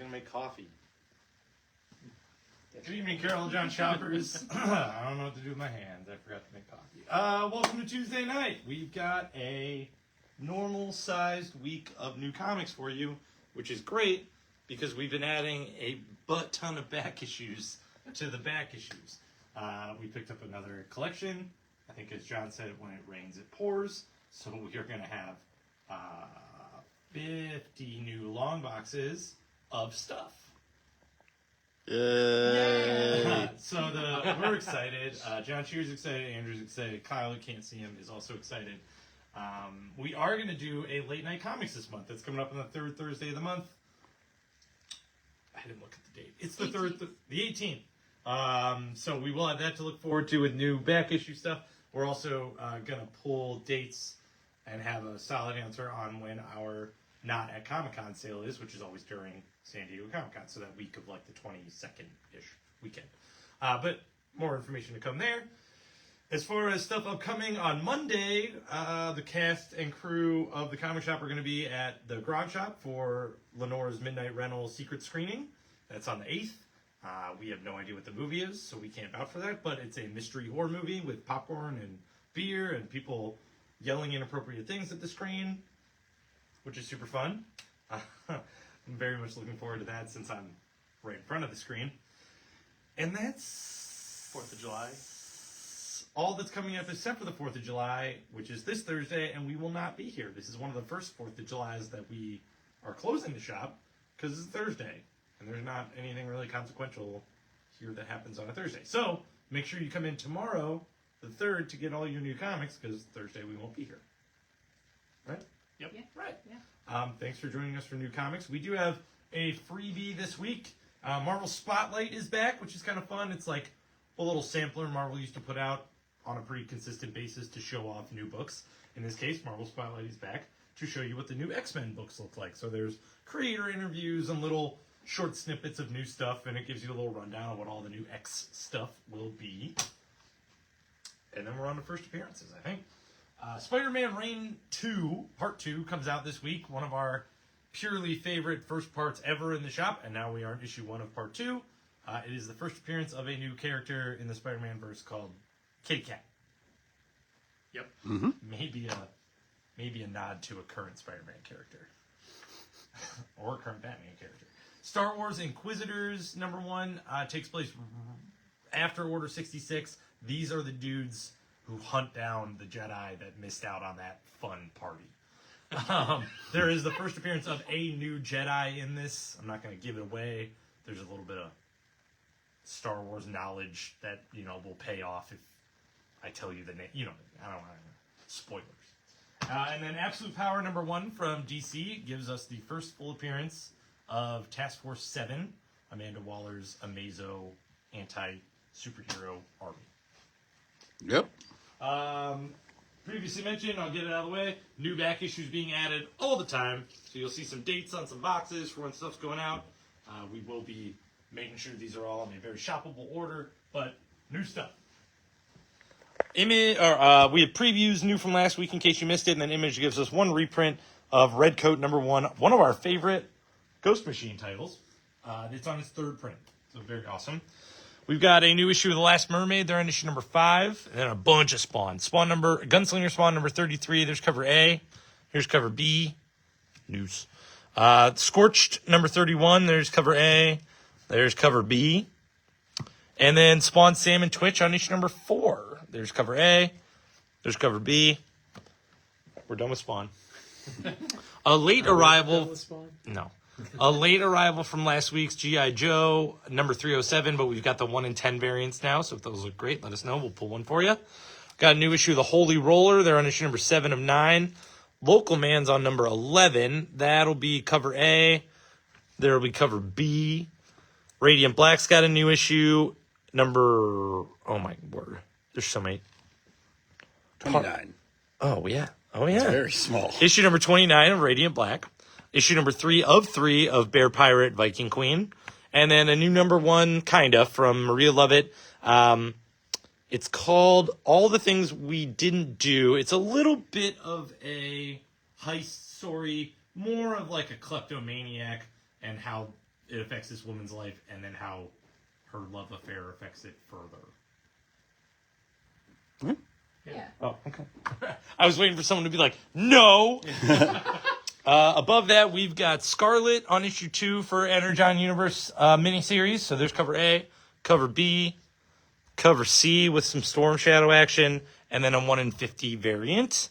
going to make coffee. Good evening, Carol and John Shoppers. I don't know what to do with my hands. I forgot to make coffee. Welcome to Tuesday night. We've got a normal-sized week of new comics for you, which is great because we've been adding a butt ton of back issues to the back issues. We picked up another collection. I think, as John said, when it rains, it pours. So we are going to have 50 new long boxes of stuff. Yay! So we're excited. John Shear's excited. Andrew's excited. Kyle, who can't see him, is also excited. We are going to do a late night comics this month. It's coming up on the third Thursday of the month. I didn't look at the date. It's the 18th. The 18th. So we will have that to look forward to with new back issue stuff. We're also going to pull dates and have a solid answer on when our not at Comic-Con sale is, which is always during San Diego Comic-Con, so that week of like the 22nd-ish weekend. But more information to come there. As far as stuff upcoming on Monday, the cast and crew of the comic shop are going to be at the Grog Shop for Lenore's Midnight Rental secret screening. That's on the 8th. We have no idea what the movie is, so we can't vouch for that, but it's a mystery horror movie with popcorn and beer and people yelling inappropriate things at the screen, which is super fun. I'm very much looking forward to that since I'm right in front of the screen. And that's 4th of July. All that's coming up except for the 4th of July, which is this Thursday, and we will not be here. This is one of the first 4th of Julys that we are closing the shop because it's Thursday, and there's not anything really consequential here that happens on a Thursday. So make sure you come in tomorrow, the 3rd, to get all your new comics because Thursday we won't be here. Right? Yep. Yeah. Right. Yeah. Thanks for joining us for new comics. We do have a freebie this week. Marvel Spotlight is back, which is kind of fun. It's like a little sampler Marvel used to put out on a pretty consistent basis to show off new books. In this case, Marvel Spotlight is back to show you what the new X-Men books look like. So there's creator interviews and little short snippets of new stuff, and it gives you a little rundown of what all the new X stuff will be. And then we're on to first appearances, I think. Spider-Man Reign 2, Part 2, comes out this week. One of our purely favorite first parts ever in the shop, and now we are in issue 1 of Part 2. It is the first appearance of a new character in the Spider-Man verse called Kitty Cat. Yep. Mm-hmm. Maybe a nod to a current Spider-Man character. Or a current Batman character. Star Wars Inquisitors #1 takes place after Order 66. These are the dudes who hunt down the Jedi that missed out on that fun party. There is the first appearance of a new Jedi in this. I'm not going to give it away. There's a little bit of Star Wars knowledge that, will pay off if I tell you the name. I don't want to spoilers. And then Absolute Power #1 from DC gives us the first full appearance of Task Force 7, Amanda Waller's Amazo anti-superhero army. Yep. Previously mentioned, I'll get it out of the way, new back issues being added all the time. So you'll see some dates on some boxes for when stuff's going out. We will be making sure these are all in a very shoppable order, but new stuff. We have previews new from last week in case you missed it, and then Image gives us one reprint of Red Coat #1, one of our favorite Ghost Machine titles. It's on its 3rd print, so very awesome. We've got a new issue of The Last Mermaid. They're on issue #5, and then a bunch of Spawn. Gunslinger Spawn #33. There's cover A. Here's cover B. News. Scorched #31. There's cover A. There's cover B. And then Spawn Sam and Twitch on issue #4. There's cover A. There's cover B. We're done with Spawn. A late arrival. No. A late arrival from last week's G.I. Joe #307, but we've got the 1 in 10 variants now, so if those look great, let us know. We'll pull one for you. Got a new issue of The Holy Roller. They're on issue #7 of 9. Local Man's on #11. That'll be cover A. There'll be cover B. Radiant Black's got a new issue. Oh my word. There's so many. 29. Oh, yeah. It's very small. Issue #29 of Radiant Black. Issue #3 of 3 of Bear Pirate Viking Queen. And then a new #1, kinda, from Maria Lovett. It's called All the Things We Didn't Do. It's a little bit of a heist story, more of like a kleptomaniac and how it affects this woman's life, and then how her love affair affects it further. Yeah. Oh, okay. I was waiting for someone to be like, no! Above that, we've got Scarlet on issue 2 for Energon Universe miniseries. So there's cover A, cover B, cover C with some Storm Shadow action, and then a 1 in 50 variant.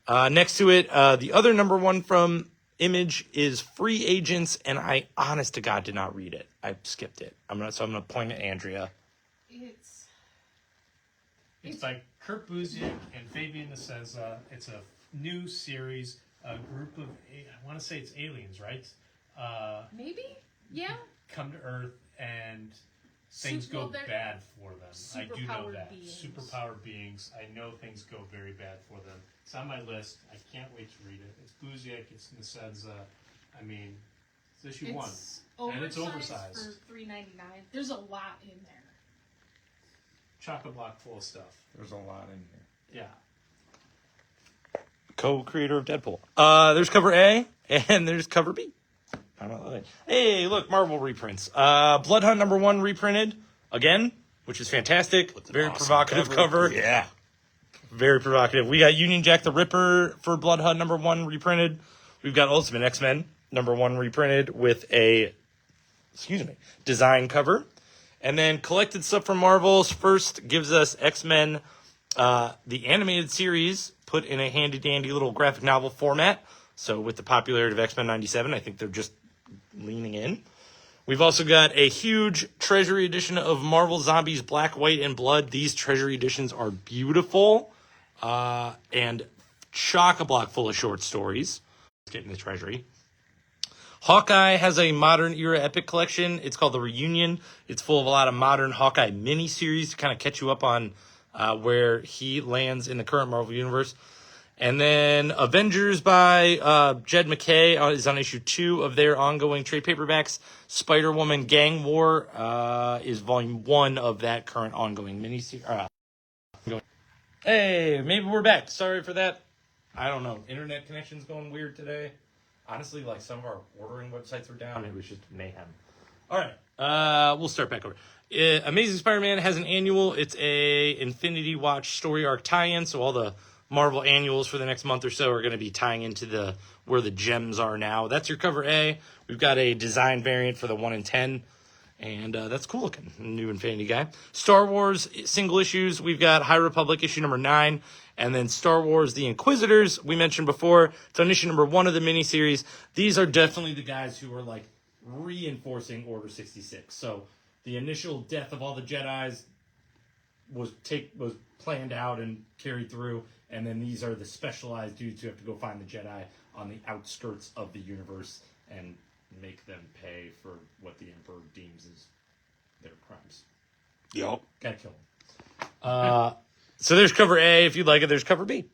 Next to it, the other number 1 from Image is Free Agents, and I, honest to God, did not read it. I skipped it. I'm gonna point at Andrea. It's by Kurt Busiek and Fabian Nicieza. It's a new series. A group of, I want to say it's aliens, right? Maybe? Yeah. Come to Earth and things go bad for them. I do know superpowered that. beings. Superpowered beings. I know things go very bad for them. It's on my list. I can't wait to read it. It's Busiek. It's Nicieza. I mean, it's issue 1. And it's oversized. For $3.99. There's a lot in there. Chocolate block full of stuff. There's a lot in here. Yeah. Co-creator of Deadpool. There's cover A, and there's cover B. Hey, look, Marvel reprints. Blood Hunt number 1 reprinted again, which is fantastic. Very awesome provocative cover. Yeah. Very provocative. We got Union Jack the Ripper for Blood Hunt number 1 reprinted. We've got Ultimate X-Men number 1 reprinted with a, design cover. And then collected stuff from Marvel's first gives us X-Men, the animated series, put in a handy-dandy little graphic novel format. So with the popularity of X-Men 97, I think they're just leaning in. We've also got a huge Treasury edition of Marvel Zombies Black, White, and Blood. These Treasury editions are beautiful and chock-a-block full of short stories. Let's get in the Treasury. Hawkeye has a modern era epic collection. It's called The Reunion. It's full of a lot of modern Hawkeye miniseries to kind of catch you up on where he lands in the current Marvel Universe. And then Avengers by Jed McKay is on issue 2 of their ongoing trade paperbacks. Spider-Woman Gang War is volume 1 of that current ongoing miniseries. Hey, maybe we're back. Sorry for that. I don't know. Internet connection's going weird today. Honestly, like some of our ordering websites were down. It was just mayhem. All right. We'll start back over. Amazing Spider-Man has an annual. It's a Infinity Watch story arc tie-in. So all the Marvel annuals for the next month or so are going to be tying into where the gems are now. That's your cover A. We've got a design variant for the 1 in 10. And that's cool looking. New Infinity guy. Star Wars single issues. We've got High Republic issue number 9. And then Star Wars The Inquisitors, we mentioned before. It's on issue number 1 of the miniseries. These are definitely the guys who are like reinforcing Order 66. So the initial death of all the Jedis was planned out and carried through. And then these are the specialized dudes who have to go find the Jedi on the outskirts of the universe and make them pay for what the Emperor deems as their crimes. Yup. Gotta kill them. So there's cover A. If you'd like it, there's cover B.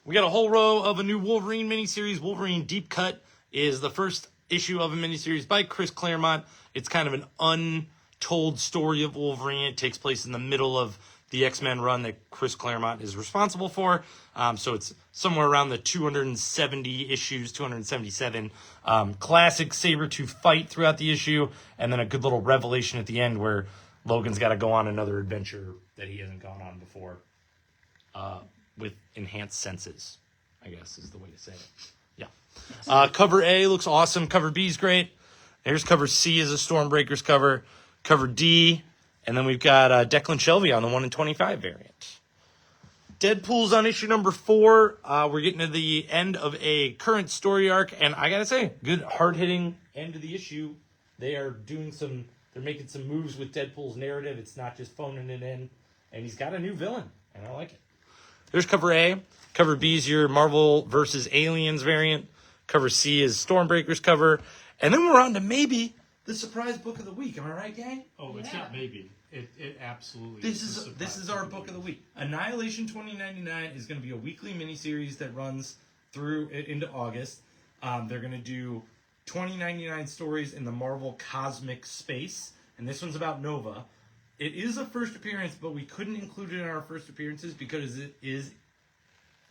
We got a whole row of a new Wolverine miniseries. Wolverine Deep Cut is the first issue of a miniseries by Chris Claremont. It's kind of an untold story of Wolverine. It takes place in the middle of the X-Men run that Chris Claremont is responsible for. So it's somewhere around the 270 issues, 277. Classic Sabretooth fight throughout the issue, and then a good little revelation at the end where Logan's got to go on another adventure that he hasn't gone on before with enhanced senses, I guess is the way to say it. Yeah. Cover A looks awesome. Cover B is great. There's cover C is a Stormbreakers cover. Cover D, and then we've got Declan Shelby on the 1 in 25 variant. Deadpool's on issue number 4. We're getting to the end of a current story arc, and I gotta say, good hard-hitting end of the issue. They're making some moves with Deadpool's narrative. It's not just phoning it in, and he's got a new villain, and I like it. There's cover A. Cover B is your Marvel versus Aliens variant. Cover C is Stormbreakers cover, and then we're on to maybe the surprise book of the week. Am I right, gang? Oh, it's not maybe. It absolutely This is our book of the week. Annihilation 2099 is going to be a weekly miniseries that runs through into August. They're going to do 2099 stories in the Marvel cosmic space, and this one's about Nova. It is a first appearance, but we couldn't include it in our first appearances because it is.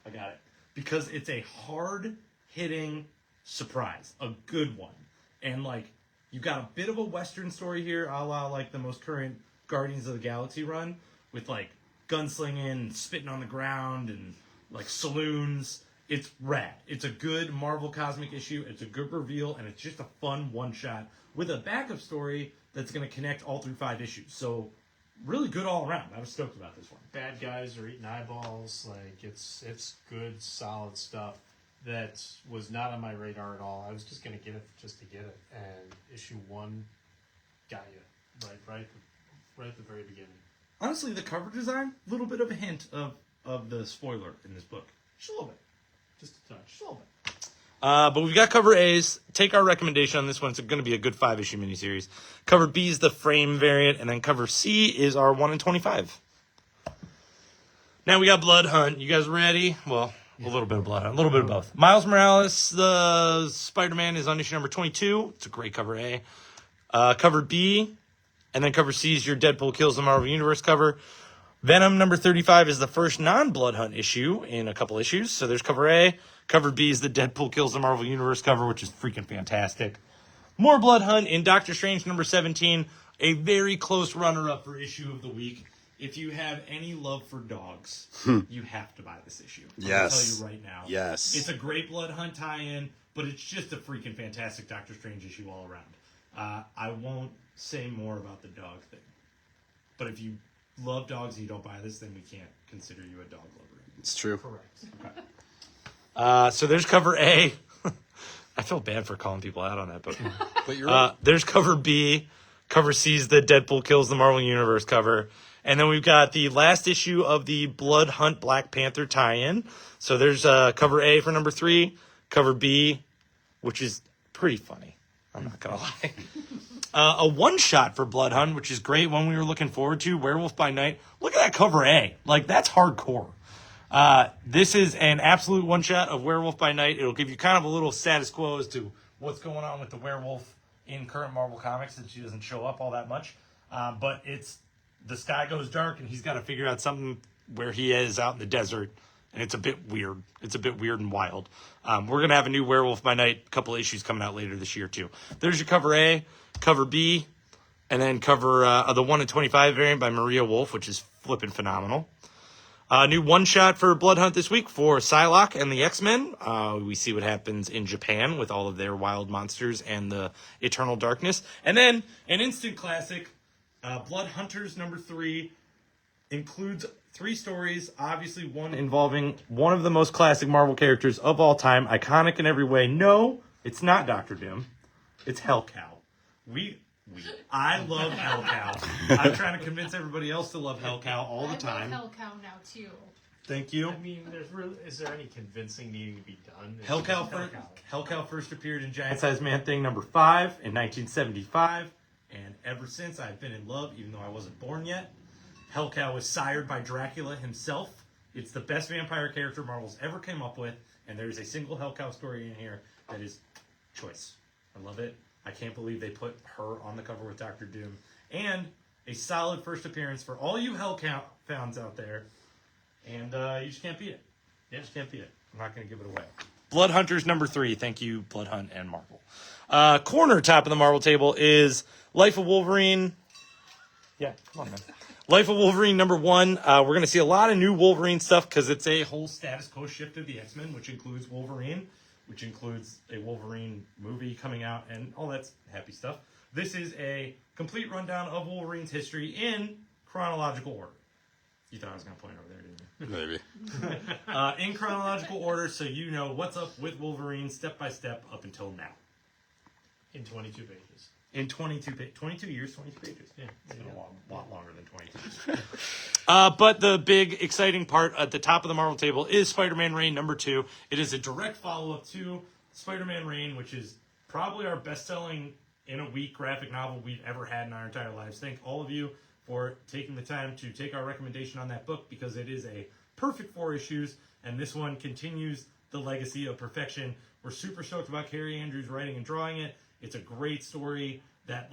I got it. Because it's a hard-hitting surprise, a good one, and like You've got a bit of a Western story here, a la like the most current Guardians of the Galaxy run, with like gunslinging, spitting on the ground, and like saloons. It's rad. It's a good Marvel Cosmic issue. It's a good reveal, and it's just a fun one-shot with a backup story that's going to connect all through 5 issues. So, really good all around. I was stoked about this one. Bad guys are eating eyeballs. Like it's good, solid stuff that was not on my radar at all. I was just gonna get it just to get it, and issue 1 got you right at the very beginning. Honestly, the cover design, a little bit of a hint of the spoiler in this book. Just a little bit. Just a touch. Just a little bit. But we've got cover A's. Take our recommendation on this one. It's going to be a good 5-issue miniseries. Cover B is the frame variant, and then cover C is our 1 in 25. Now we got Blood Hunt. You guys ready? Well, a little bit of Blood Hunt, a little bit of both. Miles Morales, the Spider-Man, is on issue number 22. It's a great cover A. Cover B, and then cover C is your Deadpool Kills the Marvel Universe cover. Venom number 35 is the first non-Blood Hunt issue in a couple issues. So there's cover A. Cover B is the Deadpool Kills the Marvel Universe cover, which is freaking fantastic. More Blood Hunt in Doctor Strange number 17. A very close runner-up for issue of the week. If you have any love for dogs, you have to buy this issue. I'm going to tell you right now. Yes. It's a great Blood Hunt tie-in, but it's just a freaking fantastic Doctor Strange issue all around. I won't say more about the dog thing. But if you love dogs and you don't buy this, then we can't consider you a dog lover. It's true. Correct. Okay. So there's cover A. I feel bad for calling people out on that, but But you're right. there's cover B. Cover C is the Deadpool Kills the Marvel Universe cover. And then we've got the last issue of the Blood Hunt Black Panther tie-in. So there's cover A for number 3, cover B, which is pretty funny. I'm not going to lie. A one-shot for Blood Hunt, which is great, one we were looking forward to, Werewolf by Night. Look at that cover A. Like, that's hardcore. This is an absolute one-shot of Werewolf by Night. It'll give you kind of a little status quo as to what's going on with the werewolf in current Marvel Comics, since she doesn't show up all that much. But it's the sky goes dark, and he's got to figure out something where he is out in the desert, and it's a bit weird. It's a bit weird and wild. We're going to have a new Werewolf by Night, couple issues coming out later this year, too. There's your cover A, cover B, and then cover the 1 in 25 variant by Maria Wolf, which is flipping phenomenal. New one-shot for Blood Hunt this week for Psylocke and the X-Men. We see what happens in Japan with all of their wild monsters and the Eternal Darkness. And then an instant classic, Blood Hunters number 3, includes 3 stories, obviously one involving one of the most classic Marvel characters of all time, iconic in every way. No, it's not Dr. Doom. It's Hellcow. I love Hellcow. I'm trying to convince everybody else to love Hellcow all the time. I love Hellcow now too. Thank you. I mean, is there any convincing needing to be done? It's Hellcow, just Hellcow first appeared in Giant Size Man Thing number 5 in 1975, and ever since I've been in love, even though I wasn't born yet. Hellcow was sired by Dracula himself. It's the best vampire character Marvel's ever came up with, and there's a single Hellcow story in here that is choice. I love it. I can't believe they put her on the cover with Dr. Doom. And a solid first appearance for all you Hellcow fans out there. And you just can't beat it. You just can't beat it. I'm not going to give it away. Blood Hunters number 3. Thank you, Blood Hunt and Marvel. Corner top of the Marvel table is Life of Wolverine. Yeah, come on, man. Life of Wolverine number 1. We're going to see a lot of new Wolverine stuff because it's a whole status quo shift of the X-Men, which includes Wolverine, which includes a Wolverine movie coming out and all that happy stuff. This is a complete rundown of Wolverine's history in chronological order. You thought I was going to point over there, didn't you? Maybe. In chronological order, so you know what's up with Wolverine step by step up until now. in 22 pages. In 22 years, 22 pages. Yeah, It's been a lot longer than 22. But the big, exciting part at the top of the Marvel table is Spider-Man Reign number 2. It is a direct follow-up to Spider-Man Reign, which is probably our best-selling in-a-week graphic novel we've ever had in our entire lives. Thank all of you for taking the time to take our recommendation on that book, because it is a perfect 4 issues, and this one continues the legacy of perfection. We're super stoked about Carrie Andrews writing and drawing it. It's a great story that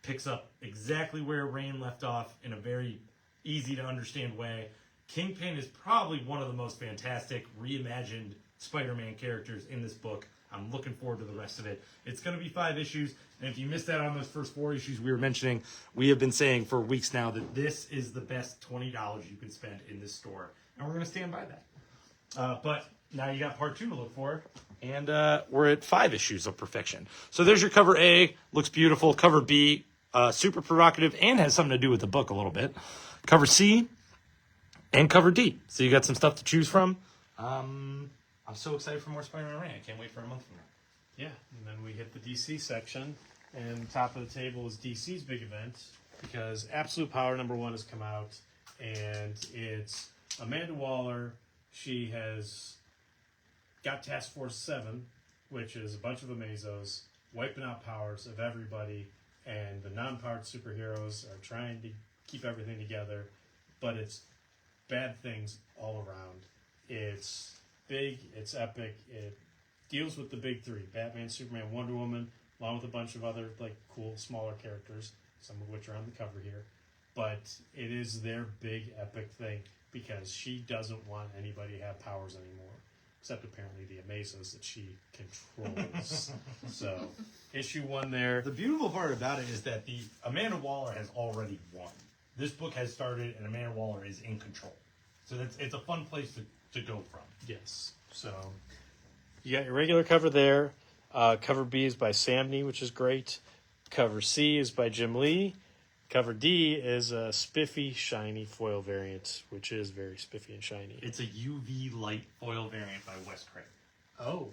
picks up exactly where Reign left off in a very easy to understand way. Kingpin is probably one of the most fantastic reimagined Spider-Man characters in this book. I'm looking forward to the rest of it. It's going to be 5 issues, and if you missed out on those first 4 issues we were mentioning, we have been saying for weeks now that this is the best $20 you can spend in this store, and we're going to stand by that. But now you got part 2 to look for, and we're at 5 issues of perfection. So there's your cover A, looks beautiful. Cover B, super provocative and has something to do with the book a little bit. Cover C and cover D. So you got some stuff to choose from. I'm so excited for more Spider-Man Rain. I can't wait for a month from now. Yeah, and then we hit the DC section, and top of the table is DC's big event, because Absolute Power #1 has come out, and it's Amanda Waller. She has got Task Force 7, which is a bunch of Amazos wiping out powers of everybody, and the non-powered superheroes are trying to keep everything together, but it's bad things all around. It's big, it's epic, it deals with the big 3, Batman, Superman, Wonder Woman, along with a bunch of other like cool smaller characters, some of which are on the cover here. But it is their big epic thing, because she doesn't want anybody to have powers anymore, except apparently the Amazos that she controls. So issue 1 there. The beautiful part about it is that the Amanda Waller has already won. This book has started, and Amanda Waller is in control. So it's a fun place to go from. Yes. So you got your regular cover there. Cover B is by Samney, which is great. Cover C is by Jim Lee. Cover D is a spiffy, shiny foil variant, which is very spiffy and shiny. It's a UV light foil variant by Wes Craig. Oh,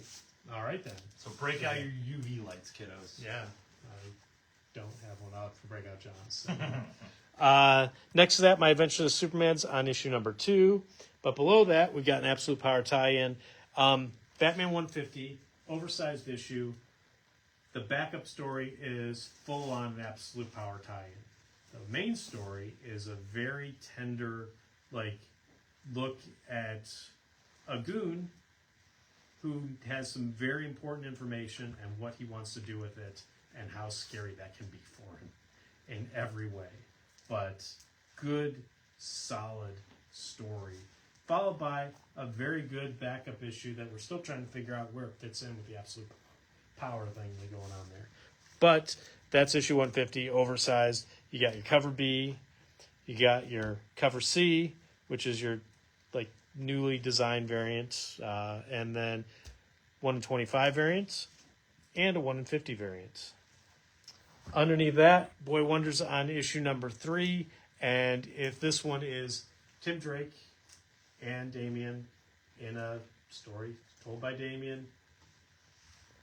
all right then. So break out your UV lights, kiddos. Yeah, I don't have one out for Breakout Johns. So. Next to that, My Adventure of Superman's on issue #2. But below that, we've got an Absolute Power tie-in. Batman 150, oversized issue. The backup story is full-on Absolute Power tie-in. The main story is a very tender, like, look at a goon who has some very important information and what he wants to do with it, and how scary that can be for him in every way. But good, solid story, followed by a very good backup issue that we're still trying to figure out where it fits in with the Absolute Power thing going on there. But that's issue 150, oversized. You got your cover B, you got your cover C, which is your like newly designed variant, and then 1 in 25 variants, and a 1 in 50 variant. Underneath that, Boy Wonders on issue #3, and if this one is Tim Drake and Damian in a story told by Damian,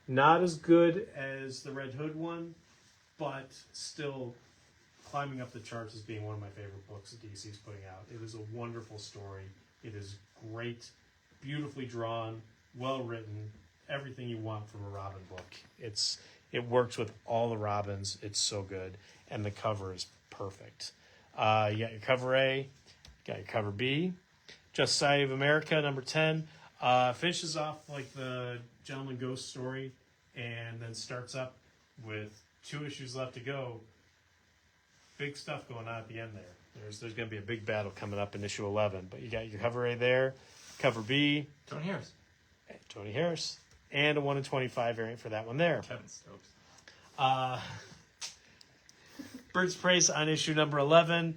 not as good as the Red Hood one, but still climbing up the charts as being one of my favorite books that DC's putting out. It is a wonderful story. It is great, beautifully drawn, well written, everything you want from a Robin book. It works with all the Robins. It's so good, and the cover is perfect. You got your cover A, you got your cover B. Just Society of America #10 finishes off like the Gentleman Ghost story, and then starts up with 2 issues left to go. Big stuff going on at the end there. There's going to be a big battle coming up in issue 11. But you got your cover A there, cover B, Tony Harris, and a 1 in 25 variant for that one there. Kevin Stokes. Birds of Prey on issue #11.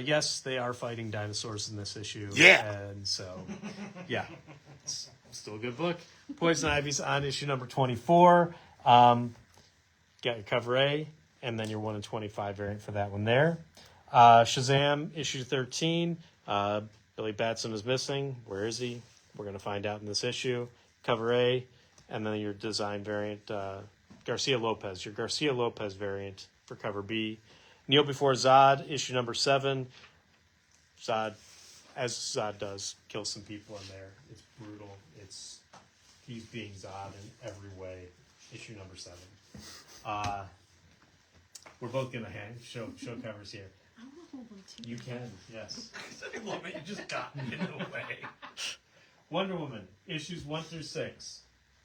Yes, they are fighting dinosaurs in this issue. Yeah. And so, yeah, it's still a good book. Poison Ivy's on issue #24. Got your cover A, and then your 1 in 25 variant for that one there. Shazam issue 13. Billy Batson is missing. Where is he? We're going to find out in this issue. Cover A, and then your design variant, Garcia Lopez, your Garcia Lopez variant for cover B. Kneel Before Zod, issue #7. Zod, as Zod does, kills some people in there. It's brutal. He's being Zod in every way. Issue #7. We're both gonna show covers here. I want to hold them too. You can, yes. I love it. You just got in the way. Wonder Woman, issues 1 through 6.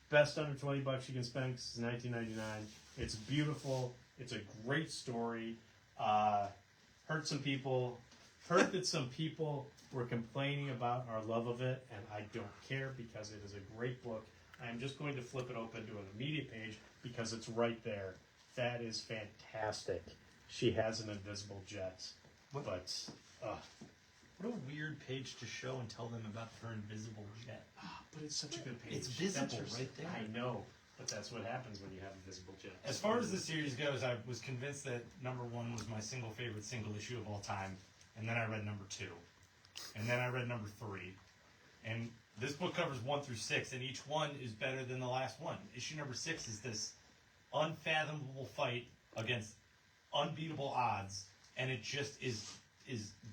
Best under $20 you can spend, 'cause it's $19.99. It's beautiful. It's a great story. Hurt that some people were complaining about our love of it, and I don't care, because it is a great book I'm just going to flip it open to an immediate page because it's right there. That is fantastic. She has an invisible jet. What? But, What a weird page to show and tell them about her invisible jet. but it's such a good page. It's visible That's right there. I know, but that's what happens when you have invisible jets. As far as the series goes, I was convinced that number 1 was my single favorite single issue of all time, and then I read number 2, and then I read number 3, and this book covers 1 through 6, and each one is better than the last one. Issue number 6 is this unfathomable fight against unbeatable odds, and it just is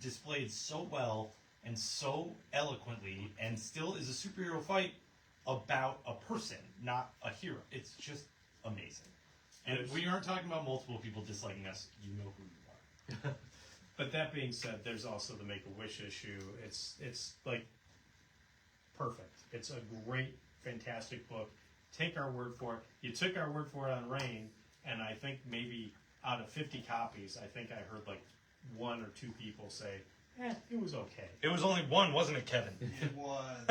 displayed so well and so eloquently, and still is a superhero fight about a person, not a hero. It's just amazing. And we aren't talking about multiple people disliking us. You know who you are. But that being said, there's also the Make-A-Wish issue. It's like perfect. It's a great, fantastic book. Take our word for it. You took our word for it on Rain, and I think maybe out of 50 copies, I think I heard like 1 or 2 people say, it was okay. It was only 1, wasn't it, Kevin? It was.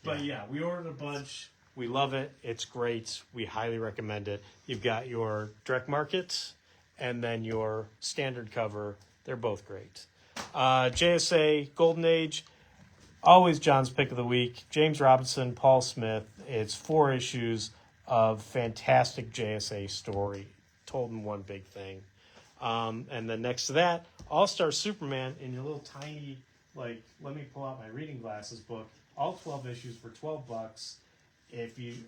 But yeah, we ordered a bunch. We love it. It's great. We highly recommend it. You've got your direct market and then your standard cover. They're both great. JSA, Golden Age, always John's pick of the week. James Robinson, Paul Smith. It's 4 issues of fantastic JSA story told in one big thing. And then next to that, All-Star Superman in your little tiny, like, let me pull out my reading glasses book. All 12 issues for $12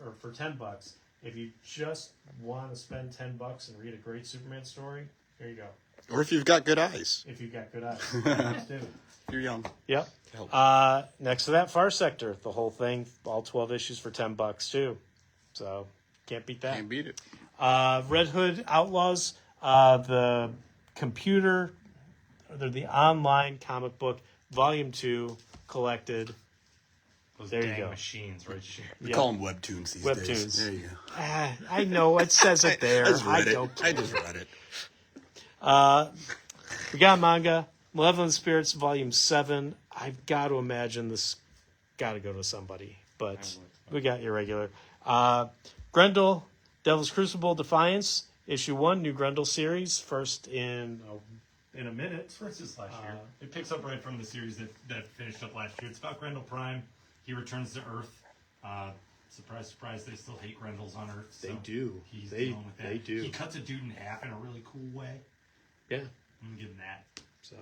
or for $10. If you just want to spend $10 and read a great Superman story, here you go. Or if you've got good eyes. If you've got good eyes. Please do. You're young. Yep. Help. Next to that, Far Sector, the whole thing, all 12 issues for $10 too. So can't beat that. Can't beat it. Red Hood Outlaws, the computer, or the online comic book, Volume 2, collected. Those There you dang go. machines right here. We Yep. call them webtoons these days. Webtoons. There you go. I know, it says it there. I just read it. don't I just read it. We got manga, Malevolent Spirits, Volume 7. I've got to imagine this got to go to somebody, but we got your regular. Grendel, Devil's Crucible, Defiance, Issue 1, new Grendel series, first in a minute. First is last year. It picks up right from the series that finished up last year. It's about Grendel Prime. He returns to Earth. Surprise, surprise, they still hate Grendels on Earth. So They do. He's They- dealing with that. they do. He cuts a dude in half in a really cool way. Yeah. I'm gonna give him that. So,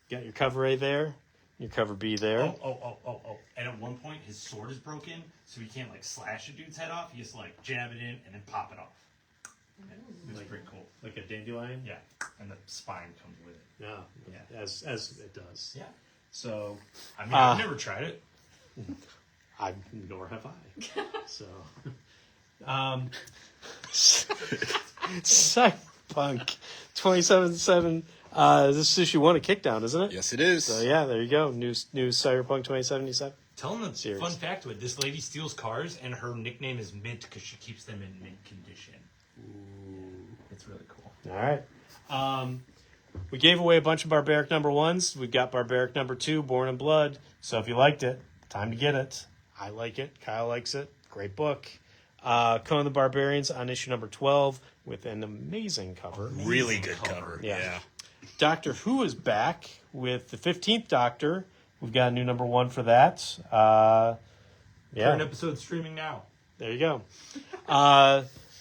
you got your cover A there, your cover B there. Oh. And at one point, his sword is broken, so he can't, like, slash a dude's head off. He has to, like, jab it in and then pop it off. It's Like- pretty cool. Like a dandelion? Yeah. And the spine comes with it. Yeah. Yeah. As it does. Yeah. So, I mean, I've never tried it. nor have I. So, Cyberpunk 2077. This is issue 1 of Kickdown, isn't it? Yes, it is. So yeah, there you go. New Cyberpunk 2077. Tell them a Series. fun fact to it. This lady steals cars, and her nickname is Mint because she keeps them in mint condition. Ooh. It's really cool. All right. We gave away a bunch of Barbaric number 1s. We've got Barbaric number 2, Born in Blood. So if you liked it, time to get it. I like it. Kyle likes it. Great book. Conan the Barbarians on issue number 12 with an amazing cover. Really good cover. Yeah. Doctor Who is back with the 15th Doctor. We've got a new number 1 for that. Current Yeah, episode streaming now. there you go.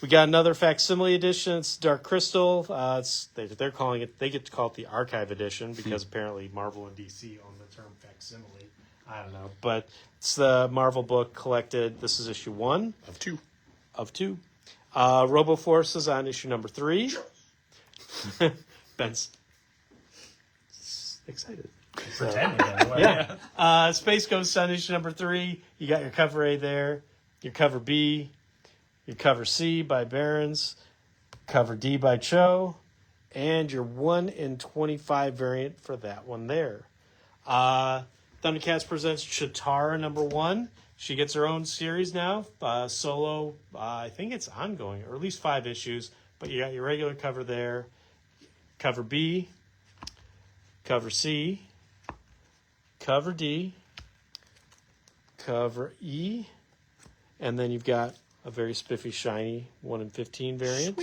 We got another facsimile edition. It's Dark Crystal. They're calling it. They get to call it the Archive Edition because apparently Marvel and DC own the term facsimile. I don't know, but it's the Marvel book collected. This is issue 1 Of 2. of 2. RoboForce is on issue number 3. Ben's excited. Pretending, by the way. Yeah. Space Ghost on issue number 3. You got your cover A there, your cover B, your cover C by Barons, cover D by Cho, and your 1 in 25 variant for that one there. Thundercats presents Chitara number 1. She gets her own series now, solo. I think it's ongoing, or at least 5 issues. But you got your regular cover there, cover B, cover C, cover D, hardcover E. And then you've got a very spiffy, shiny 1 in 15 variant.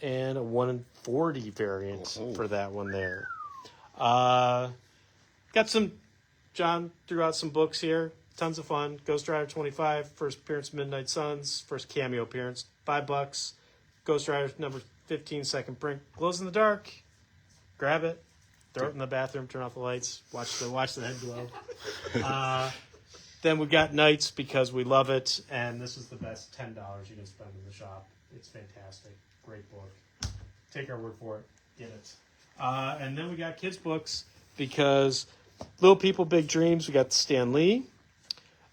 And a 1 in 40 variant for that one there. Got some, John threw out some books here. Tons of fun. Ghost Rider 25, first appearance Midnight Suns, first cameo appearance, $5. Ghost Rider number 15, second print. Glows in the dark. Grab it. Throw it in the bathroom. Turn off the lights. Watch the head glow. Then we got Knights because we love it, and this is the best $10 you can spend in the shop. It's fantastic. Great book. Take our word for it. Get it. And then we got kids books because Little People, Big Dreams. We got Stan Lee.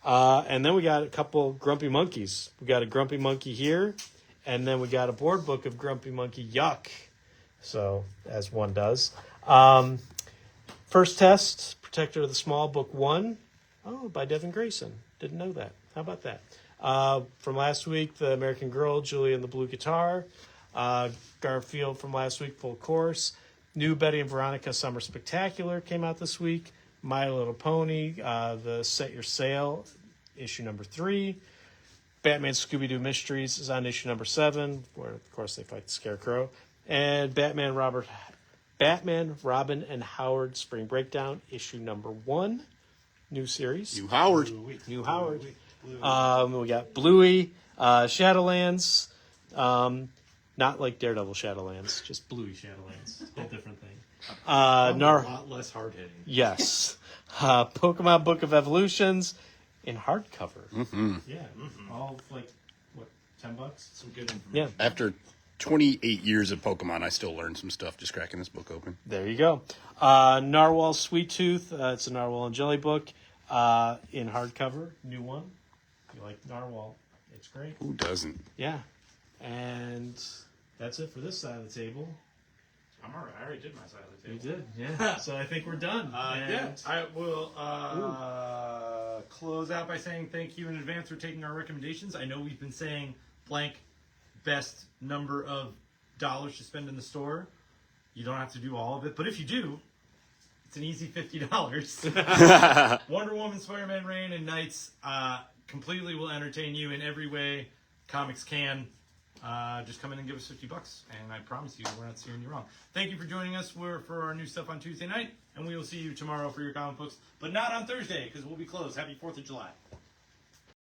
And then we got a couple Grumpy Monkeys. We got a Grumpy Monkey here, and then we got a board book of Grumpy Monkey Yuck. So, as one does. First Test, Protector of the Small, Book 1. Oh, by Devin Grayson. Didn't know that. How about that? From last week, The American Girl, Julie and the Blue Guitar. Garfield from last week, Full Course. New Betty and Veronica Summer Spectacular came out this week. My Little Pony, the Set Your Sail, issue number 3. Batman Scooby-Doo Mysteries is on issue number 7, where, of course, they fight the Scarecrow. And Batman, Robin, and Howard Spring Breakdown, issue number 1. New series. New Howard. New Howard. We got Bluey, Shadowlands. Not like Daredevil Shadowlands, just Bluey Shadowlands. It's a whole different thing. A lot less hard-hitting. Yes. Pokemon Book of Evolutions in hardcover. Mm-hmm. Yeah. All like, what, $10? Some good information. Yeah. After 28 years of Pokemon, I still learned some stuff just cracking this book open. There you go. Narwhal Sweet Tooth. It's a Narwhal and Jelly book in hardcover. New one. If you like Narwhal, it's great. Who doesn't? Yeah. And that's it for this side of the table. I'm all right. I already did my side of the You table. did, yeah. So I think we're done. Yeah, I will close out by saying thank you in advance for taking our recommendations. I know we've been saying blank best number of dollars to spend in the store. You don't have to do all of it, but if you do, it's an easy $50. Wonder Woman, Spider-Man, Reign, and Knights completely will entertain you in every way comics can. Just come in and give us $50, and I promise you we're not steering you wrong. Thank you for joining us for our new stuff on Tuesday night, and we will see you tomorrow for your comic books, but not on Thursday because we'll be closed. Happy 4th of July.